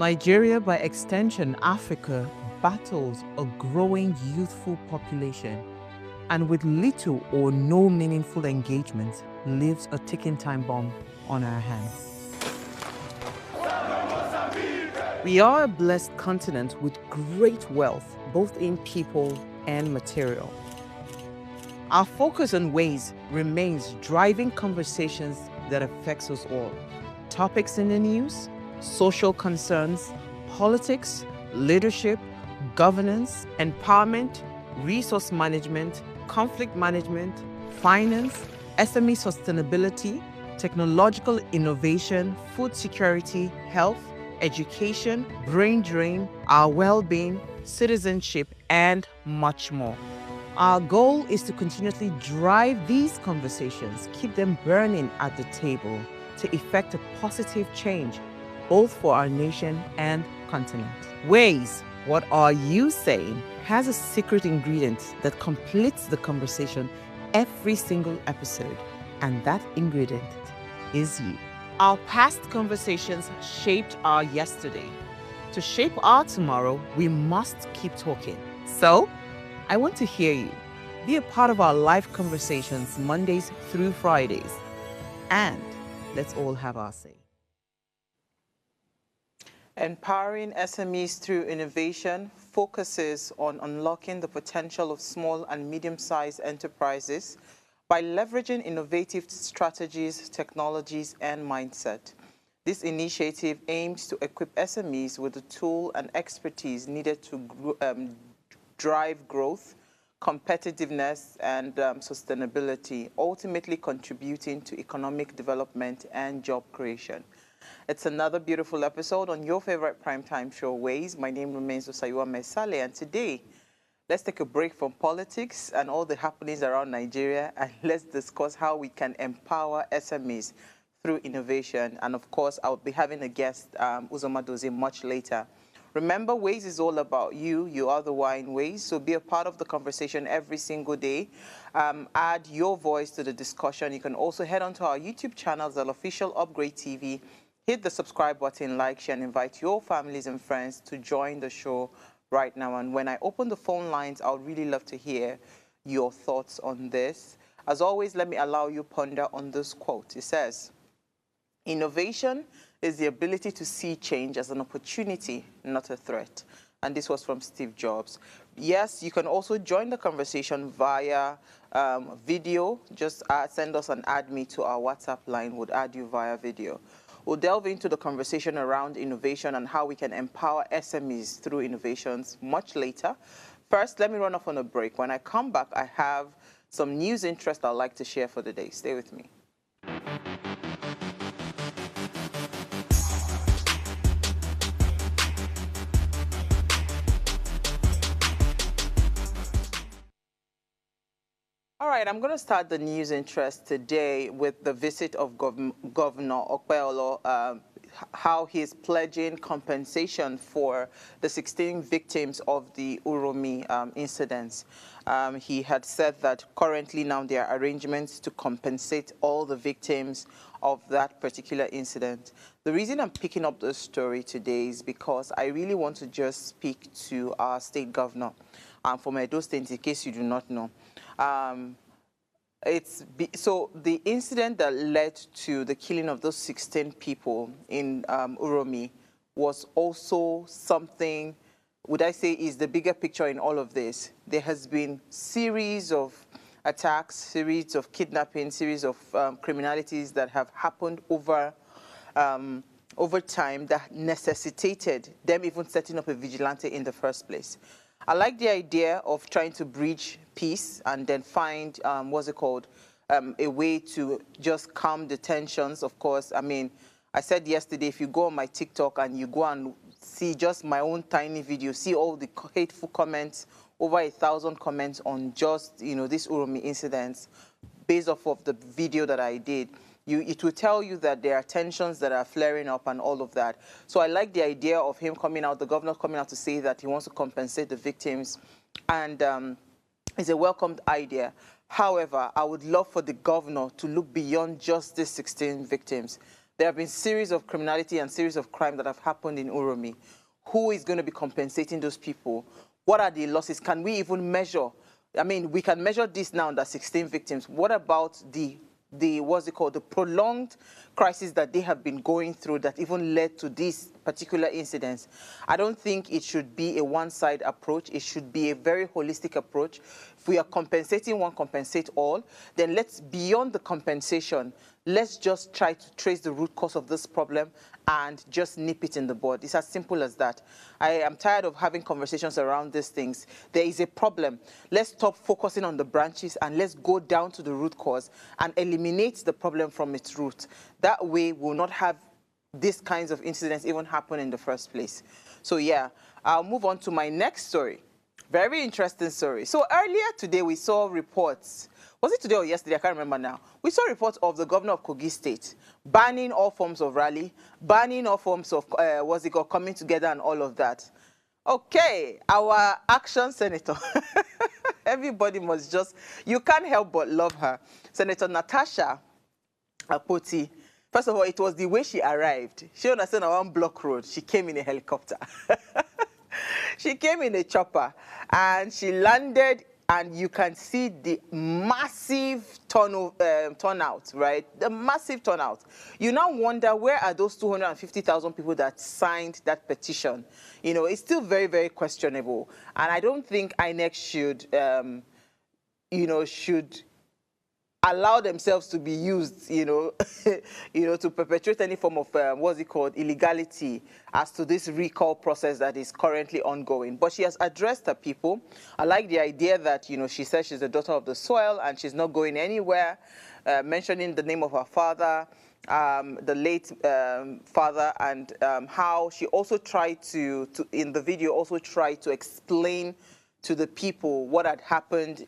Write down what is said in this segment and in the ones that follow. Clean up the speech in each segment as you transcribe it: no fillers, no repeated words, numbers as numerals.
Nigeria, by extension Africa, battles a growing youthful population and with little or no meaningful engagement leaves a ticking time bomb on our hands. We are a blessed continent with great wealth, both in people and material. Our focus on ways remains driving conversations that affects us all. Topics in the news, social concerns, politics, leadership, governance, empowerment, resource management, conflict management, finance, SME sustainability, technological innovation, food security, health, education, brain drain, our well-being, citizenship, and much more. Our goal is to continuously drive these conversations, keep them burning at the table to effect a positive change, both for our nation and continent. Ways, what are you saying, has a secret ingredient that completes the conversation every single episode, and that ingredient is you. Our past conversations shaped our yesterday. To shape our tomorrow, we must keep talking. So, I want to hear you. Be a part of our live conversations Mondays through Fridays. And let's all have our say. Empowering SMEs through innovation focuses on unlocking the potential of small and medium-sized enterprises by leveraging innovative strategies, technologies, and mindset. This initiative aims to equip SMEs with the tool and expertise needed to drive growth, competitiveness, and sustainability, ultimately contributing to economic development and job creation. It's another beautiful episode on your favorite primetime show, Ways. My name remains Osayua Mesale, and today, let's take a break from politics and all the happenings around Nigeria, and let's discuss how we can empower SMEs through innovation. And of course, I'll be having a guest, Uzoma Dozie, much later. Remember, Ways is all about you. You are the wine Ways. So be a part of the conversation every single day. Add your voice to the discussion. You can also head on to our YouTube channel, the official Upgrade TV. Hit the subscribe button, like, share, and invite your families and friends to join the show right now. And when I open the phone lines, I would really love to hear your thoughts on this. As always, let me allow you ponder on this quote. It says, "Innovation is the ability to see change as an opportunity, not a threat." And this was from Steve Jobs. Yes, you can also join the conversation via video. Just send us an add me to our WhatsApp line. We'll add you via video. We'll delve into the conversation around innovation and how we can empower SMEs through innovations much later. First, let me run off on a break. When I come back, I have some news interest I'd like to share for the day. Stay with me. All right, I'm going to start the news interest today with the visit of Governor Okpeolo, how he's pledging compensation for the 16 victims of the Uromi incidents. He had said that currently now there are arrangements to compensate all the victims of that particular incident. The reason I'm picking up this story today is because I really want to just speak to our state governor from Edo State, in case you do not know. So the incident that led to the killing of those 16 people in Uromi was also something, would I say, is the bigger picture in all of this. There has been series of attacks, series of kidnapping, series of criminalities that have happened over time that necessitated them even setting up a vigilante in the first place. I like the idea of trying to bridge peace and then find, a way to just calm the tensions. Of course, I mean, I said yesterday, if you go on my TikTok and you go and see just my own tiny video, see all the hateful comments, over 1,000 comments on just, this Uromi incidents, based off of the video that I did. It will tell you that there are tensions that are flaring up and all of that. So I like the idea of him coming out, the governor coming out to say that he wants to compensate the victims, and it's a welcomed idea. However, I would love for the governor to look beyond just these 16 victims. There have been series of criminality and series of crime that have happened in Uromi. Who is going to be compensating those people? What are the losses? Can we even measure? I mean, we can measure this now under 16 victims. What about the what's it called, the prolonged crisis that they have been going through that even led to these particular incidents? I don't think it should be a one-side approach. It should be a very holistic approach. If we are compensating one, compensate all, then let's, beyond the compensation, let's just try to trace the root cause of this problem and just nip it in the bud. It's as simple as that. I am tired of having conversations around these things. There is a problem. Let's stop focusing on the branches and let's go down to the root cause and eliminate the problem from its root. That way, we'll not have these kinds of incidents even happen in the first place. So yeah, I'll move on to my next story. Very interesting story. So earlier today, we saw reports. Was it today or yesterday? I can't remember now. We saw reports of the governor of Kogi State banning all forms of rally, banning all forms of, coming together and all of that. Okay, our action senator. Everybody must just, you can't help but love her. Senator Natasha Akpoti. First of all, it was the way she arrived. She understood on one block road. She came in a helicopter. She came in a chopper and she landed, and you can see the massive turnout, right? The massive turnout. You now wonder, where are those 250,000 people that signed that petition? You know, it's still very, very questionable. And I don't think INEC should, should allow themselves to be used, to perpetuate any form of, illegality as to this recall process that is currently ongoing. But she has addressed her people. I like the idea that, she says she's the daughter of the soil and she's not going anywhere, mentioning the name of her father, the late father, and how she also tried to, in the video, also tried to explain to the people what had happened,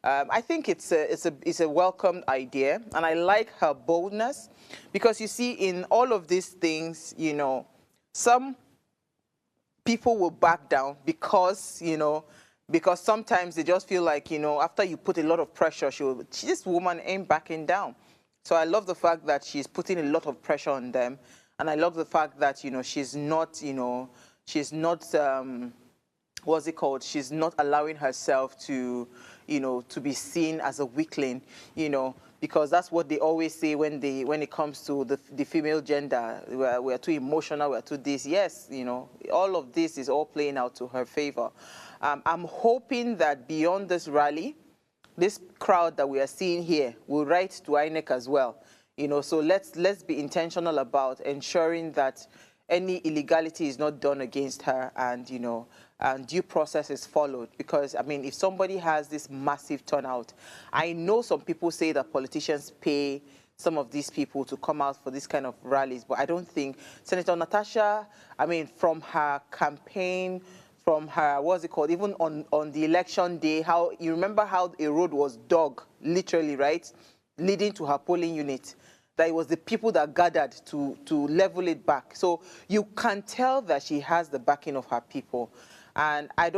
I think it's a welcome idea, and I like her boldness, because you see, in all of these things, some people will back down because sometimes they just feel like, after you put a lot of pressure, this woman ain't backing down. So I love the fact that she's putting a lot of pressure on them, and I love the fact that she's not she's not allowing herself to to be seen as a weakling, because that's what they always say when it comes to the female gender. We're too emotional, we're too this. Yes, all of this is all playing out to her favor. I'm hoping that beyond this rally, this crowd that we are seeing here will write to INEC as well. So let's be intentional about ensuring that any illegality is not done against her, and and due process is followed. Because I mean, if somebody has this massive turnout, I know some people say that politicians pay some of these people to come out for this kind of rallies, but I don't think Senator Natasha, I mean, from her campaign, from her, even on the election day, how you remember how a road was dug, literally, right, leading to her polling unit, that it was the people that gathered to level it back. So you can tell that she has the backing of her people. And I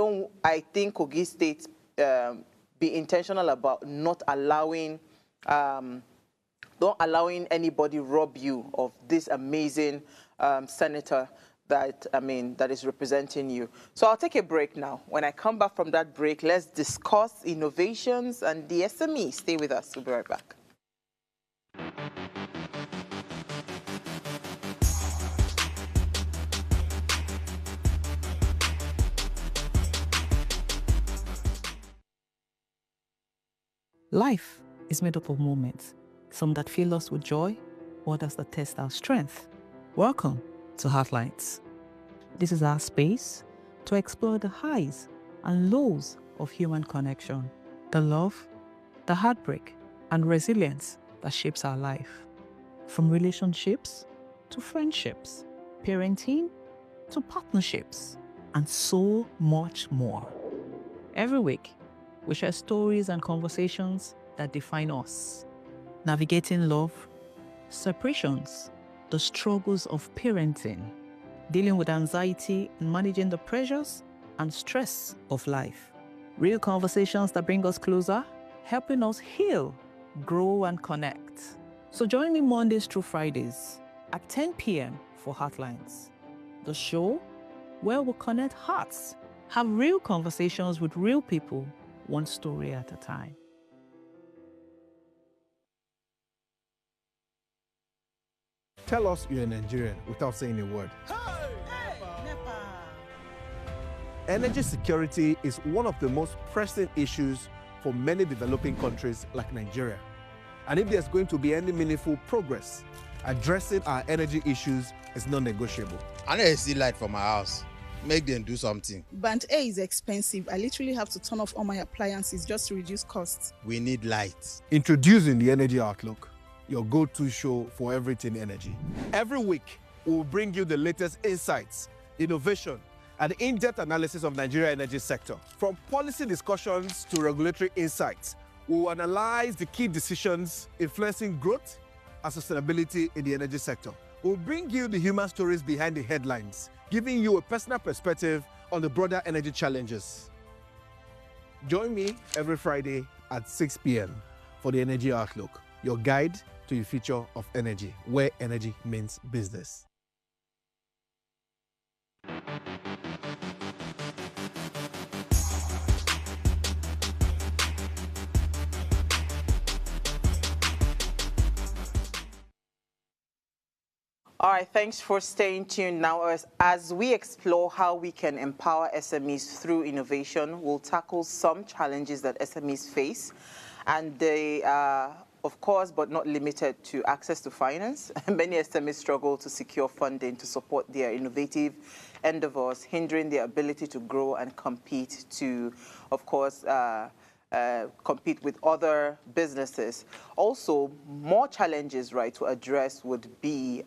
think Kogi State be intentional about not allowing anybody rob you of this amazing senator that is representing you. So I'll take a break now. When I come back from that break, let's discuss innovations and the SME. Stay with us. We'll be right back. Life is made up of moments, some that fill us with joy, others that test our strength. Welcome to Heartlines. This is our space to explore the highs and lows of human connection, the love, the heartbreak, and resilience that shapes our life. From relationships to friendships, parenting to partnerships, and so much more. Every week, we share stories and conversations that define us, navigating love, separations, the struggles of parenting, dealing with anxiety and managing the pressures and stress of life. Real conversations that bring us closer, helping us heal, grow, and connect. So join me Mondays through Fridays at 10 p.m. for Heartlines, the show where we connect hearts, have real conversations with real people, one story at a time. Tell us you're a Nigerian without saying a word. Energy security is one of the most pressing issues for many developing countries like Nigeria. And if there's going to be any meaningful progress, addressing our energy issues is non-negotiable. I need to see light for my house. Make them do something. Band A is expensive. I literally have to turn off all my appliances just to reduce costs. We need light. Introducing the Energy Outlook, your go-to show for everything energy. Every week, we will bring you the latest insights, innovation, and in-depth analysis of Nigeria's energy sector. From policy discussions to regulatory insights, we will analyze the key decisions influencing growth and sustainability in the energy sector. We'll bring you the human stories behind the headlines, giving you a personal perspective on the broader energy challenges. Join me every Friday at 6 p.m. for the Energy Outlook, your guide to the future of energy, where energy means business. All right, thanks for staying tuned. Now, as we explore how we can empower SMEs through innovation, we'll tackle some challenges that SMEs face, and they are, of course, but not limited to access to finance. Many SMEs struggle to secure funding to support their innovative endeavors, hindering their ability to grow and compete to, of course, compete with other businesses. Also, more challenges, right, to address would be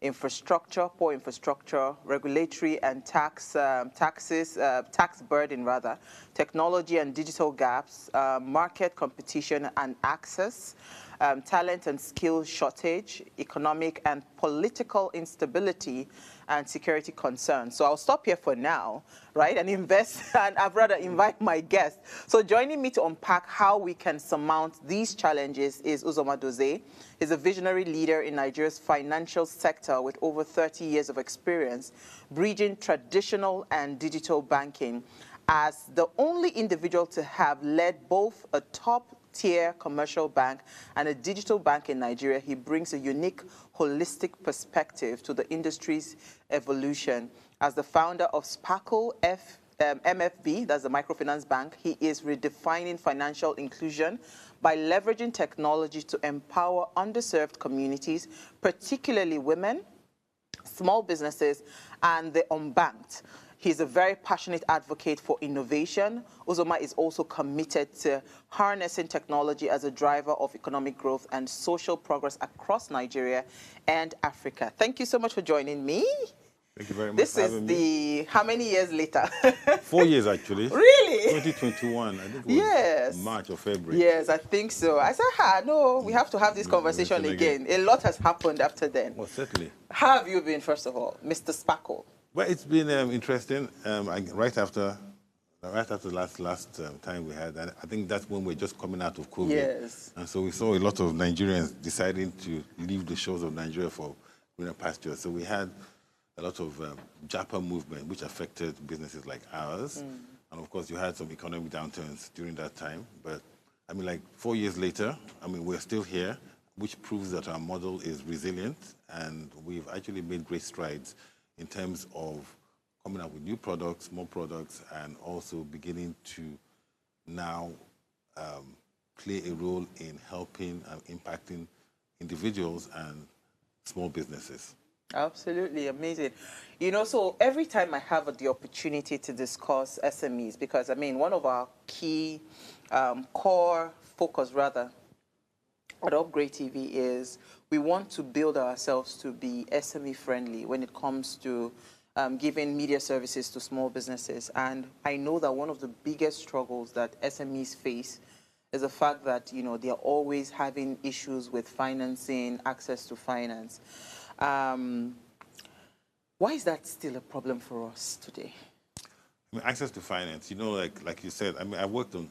infrastructure, poor infrastructure, regulatory and tax burden rather, technology and digital gaps, market competition and access, talent and skill shortage, economic and political instability, and security concerns. So I'll stop here for now, right, and I'd rather invite my guest. So joining me to unpack how we can surmount these challenges is Uzoma Dozie. He's a visionary leader in Nigeria's financial sector with over 30 years of experience, bridging traditional and digital banking. As the only individual to have led both a top-tier commercial bank and a digital bank in Nigeria, he brings a unique, holistic perspective to the industry's evolution. As the founder of Sparkle MFB, that's the microfinance bank, he is redefining financial inclusion by leveraging technology to empower underserved communities, particularly women, small businesses, and the unbanked. He's a very passionate advocate for innovation. Uzoma is also committed to harnessing technology as a driver of economic growth and social progress across Nigeria and Africa. Thank you so much for joining me. Thank you very much. This is the, how many years later? 4 years, actually. Really? 2021, I think it was Yes. March or February. Yes, I think so. I said, no, we have to have this conversation again. A lot has happened after then. Well, certainly. How have you been, first of all, Mr. Sparkle? Well, it's been interesting. Right after the last time we had, and I think that's when we're just coming out of COVID. Yes. And so we saw a lot of Nigerians deciding to leave the shores of Nigeria for greener pastures. So we had a lot of Japa movement, which affected businesses like ours. And of course, you had some economic downturns during that time. But I mean, like 4 years later, I mean, we're still here, which proves that our model is resilient. And we've actually made great strides in terms of coming up with new products, more products, and also beginning to now play a role in helping and impacting individuals and small businesses. Absolutely amazing. You know, so every time I have the opportunity to discuss SMEs, because I mean, one of our key core focus rather at Upgrade TV is we want to build ourselves to be SME friendly when it comes to giving media services to small businesses. And I know that one of the biggest struggles that SMEs face is the fact that, you know, they're always having issues with financing, access to finance. Why is that still a problem for us today? I mean, access to finance, you know, like you said, I mean, I've worked on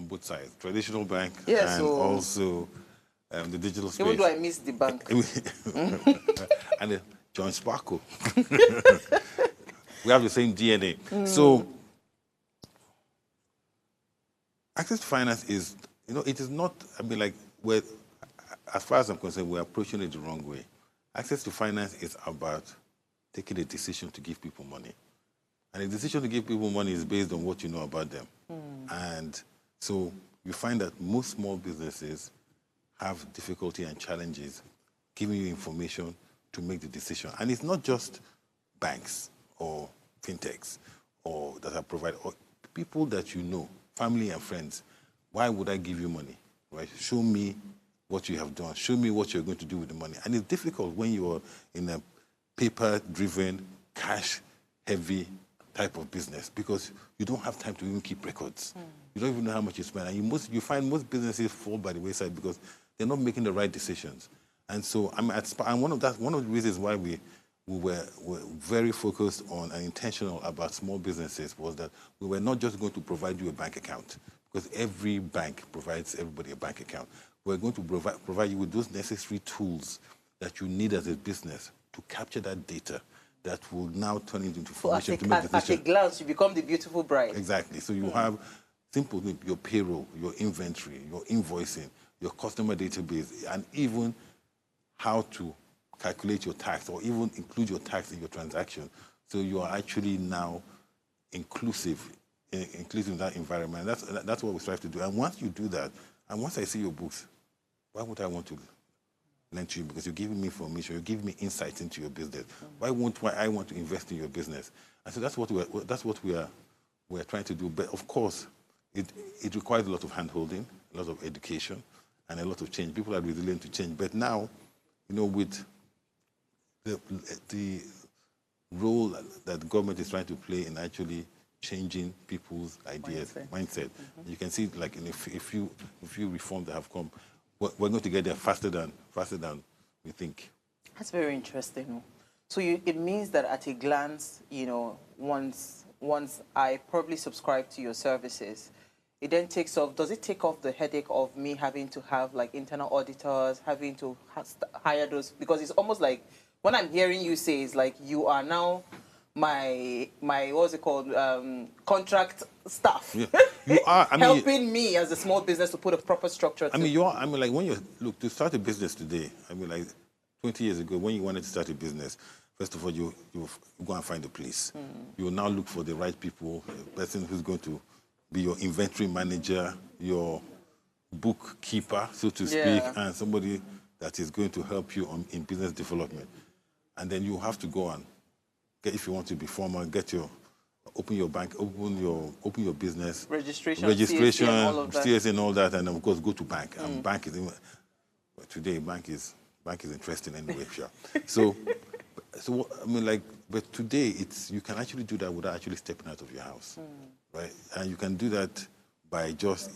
both sides, traditional bank and also the digital space. Even though I miss the bank. And John Sparkle. We have the same DNA. So access to finance is, it is not, as far as I'm concerned, we're approaching it the wrong way. Access to finance is about taking a decision to give people money. And the decision to give people money is based on what you know about them. And so you find that most small businesses have difficulty and challenges giving you information to make the decision. And it's not just banks or fintechs or that are provided, or people that you know, family and friends. Why would I give you money? Right? Show me what you have done. Show me what you're going to do with the money. And it's difficult when you are in a paper-driven, cash-heavy type of business because you don't have time to even keep records. You don't even know how much you spend. And you find most businesses fall by the wayside because they're not making the right decisions. And so one of the reasons why we were very focused on and intentional about small businesses was that we were not just going to provide you a bank account because every bank provides everybody a bank account. We're going to provide you with those necessary tools that you need as a business to capture that data that will now turn into information to make decisions. At a glance, you become the beautiful bride. Exactly. So you have simply your payroll, your inventory, your invoicing, your customer database, and even how to calculate your tax or even include your tax in your transaction. So you are actually now inclusive in that environment. That's what we strive to do. And once you do that, and once I see your books, why would I want to lend to you? Because you're giving me information, you're giving me insights into your business. Why I want to invest in your business? And so that's what we're trying to do. But of course, it requires a lot of hand-holding, a lot of education, and a lot of change. People are resilient to change. But now, with the role that the government is trying to play in actually changing people's ideas, mindset. You can see, like, in a few reforms that have come, we're going to get there faster than we think. That's very interesting. So it means that at a glance, once I probably subscribe to your services, it then does it take off the headache of me having to have like internal auditors, having to hire those? Because it's almost like when I'm hearing you say, it's like you are now my what's it called, contract staff. Yeah. You are helping me as a small business to put a proper structure. Like when look to start a business today. Like 20 years ago, when you wanted to start a business, first of all, you go and find a place. You will now look for the right people, a person who's going to be your inventory manager, your bookkeeper, so to speak, and somebody that is going to help you in business development. And then you have to go and if you want to be formal, open your bank, open your business, registration, CSA and all that, and of course go to bank. And bank is today bank is interesting anyway. Sure. So but today you can actually do that without actually stepping out of your house, right? And you can do that by just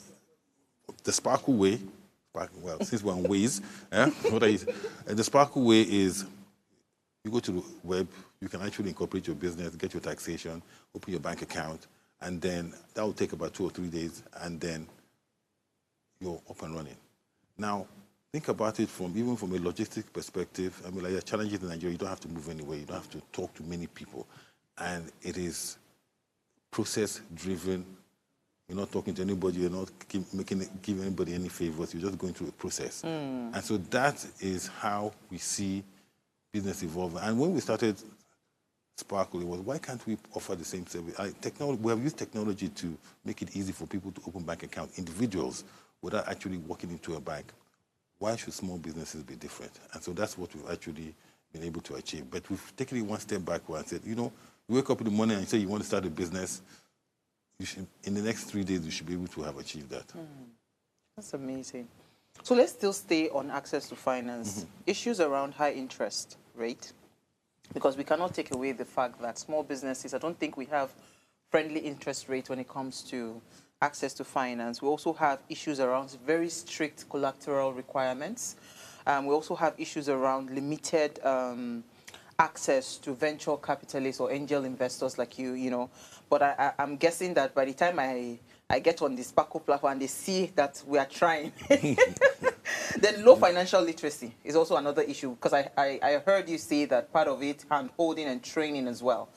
the Sparkle way. Well, since we're on ways, the Sparkle way is you go to the web. You can actually incorporate your business, get your taxation, open your bank account, and then that will take about 2 or 3 days, and then you're up and running. Now, think about it even from a logistic perspective. Like there are challenges in Nigeria. You don't have to move anywhere. You don't have to talk to many people. And it is process-driven. You're not talking to anybody. You're not giving anybody any favors. You're just going through a process. And so that is how we see business evolve. And when we started Sparkle, it was, why can't we offer the same service? We have used technology to make it easy for people to open bank accounts, individuals, without actually walking into a bank. Why should small businesses be different? And so that's what we've actually been able to achieve. But we've taken it one step backward and said, you wake up in the morning and you say you want to start a business, in the next 3 days, you should be able to have achieved that. That's amazing. So let's still stay on access to finance. Issues around high interest rate, because we cannot take away the fact that small businesses, I don't think we have friendly interest rate when it comes to access to finance. We also have issues around very strict collateral requirements. We also have issues around limited access to venture capitalists or angel investors like you, But I'm guessing that by the time I get on the Sparkle platform and they see that we are trying, Then low financial literacy is also another issue, because I heard you say that part of it, hand holding and training as well.